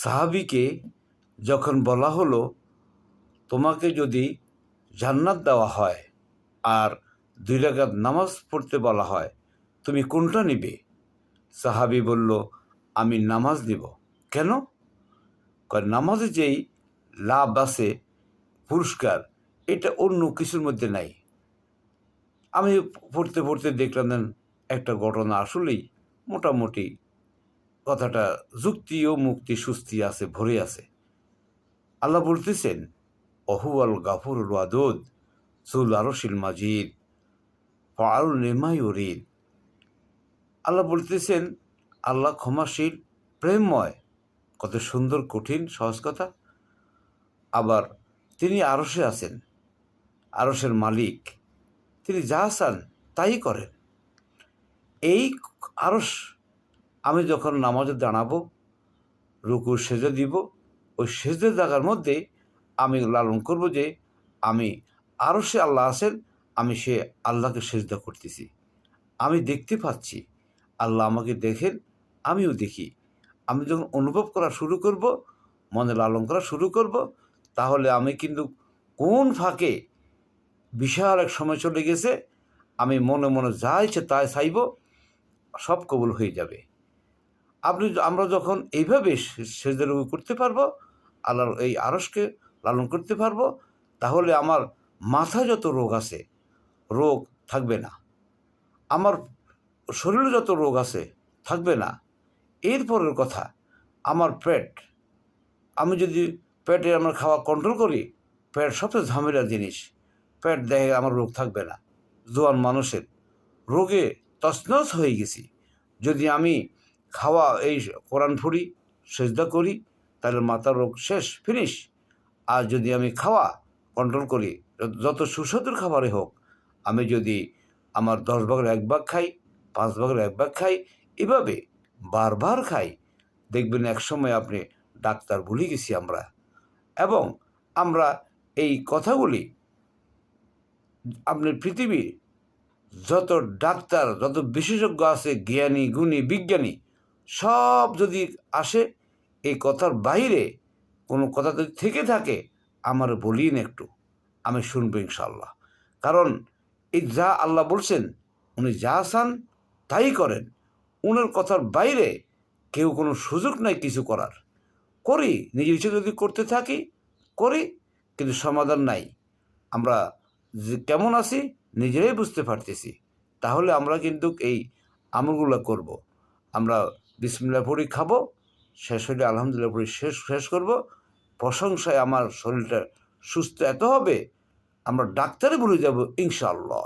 সাহাবীকে যখন বলা হলো, তোমাকে যদি জান্নাত দেওয়া হয় আর 2 রাকাত নামাজ পড়তে বলা হয়, তুমি কোনটা নিবে? সাহাবী বলল, আমি নামাজ নিব। কেন? কয় নামাজে যেই লাভ আছে, পুরস্কার, এটা অন্য কিছুর মধ্যে নাই। আমি পড়তে পড়তে দেখলাম একটা ঘটনা আসলেই মোটামুটি কথাটা যুক্তি ও মুক্তি সুস্থি আছে, ভরে আছে। আল্লাহ বলতেছেন, অহুয়াল গাফুরুল ওয়াদুদ যুল আরশিল মাজিদ ফাআলু লিমা ইউরিদ। আল্লাহ বলতেছেন, আল্লাহ ক্ষমাশীল, প্রেমময়। কত সুন্দর, কঠিন, সহজ কথা। আবার তিনি আরশে আছেন, আরশের মালিক, তিনি যা চান তাই করেন। এই আরশ আমি যখন নামাজে দাঁড়াবো, রুকু সেজদা দিব, ওই সেজদা জায়গার মধ্যে আমি লালন করব যে আমি আরশে আল্লাহ আছেন, আমি সে আল্লাহকে সেজদা করতেছি। আমি দেখতে পাচ্ছি, আল্লাহ আমাকে দেখেন, আমিও দেখি। আমি যখন অনুভব করা শুরু করব, মনে লালন করা শুরু করব, তাহলে আমি কিন্তু কোন ফাঁকে বিশাল এক সময় চলে গেছে, আমি মনে মনে যা ইচ্ছে তাই চাইব, সব কবুল হয়ে যাবে। আমরা যখন এইভাবে সেজদা রুকু করতে পারবো, আল্লাহর এই আরশকে লালন করতে পারবো, তাহলে আমার মাথায় যত রোগ আছে, রোগ থাকবে না। আমার শরীরে যত রোগ আছে, থাকবে না। এরপরের কথা, আমার পেট, আমি যদি পেটে আমার খাওয়া কন্ট্রোল করি, পেট সবচেয়ে ঝামেলার জিনিস। পেট দেখে আমার রোগ থাকবে না। জোয়ান মানুষের রোগে তছনছ হয়ে গেছি। যদি আমি খাওয়া এই কোরআন পড়ি, সেজদা করি, তাহলে মাথার রোগ শেষ, ফিনিশ। আর যদি আমি খাওয়া কন্ট্রোল করি, যত সুস্বাদুর খাবারে হোক, আমি যদি আমার 10 ভাগের 1 ভাগ খাই, 5 ভাগের 1 ভাগ খাই, এভাবে বারবার খাই, দেখবেন একসময় আপনি ডাক্তার ভুলে গেছি আমরা। এবং আমরা এই কথাগুলি আপনার পৃথিবীর যত ডাক্তার, যত বিশেষজ্ঞ আছে, জ্ঞানী গুণী বিজ্ঞানী, সব যদি আসে, এই কথার বাইরে কোনো কথা যদি থেকে থাকে, আমার বলিন একটু, আমি শুনবো ইনশাআল্লাহ। কারণ এই যা আল্লাহ বলছেন, উনি যা চান তাই করেন। উনার কথার বাইরে কেউ কোনো সুযোগ নাই কিছু করার। করি, নিজের ইচ্ছে যদি করতে থাকি, করি, কিন্তু সমাধান নাই। আমরা যে কেমন আছি নিজেরাই বুঝতে পারতেছি। তাহলে আমরা কিন্তু এই আমলগুলো করব। আমরা বিসমিল্লাহ পড়ি, খাবো, শেষ হলে আলহামদুলিল্লাহ পড়ি শেষ করব। প্রশংসায় আমার শরীরটা সুস্থ এত হবে, আমরা ডাক্তারে বলে যাব ইনশাআল্লাহ।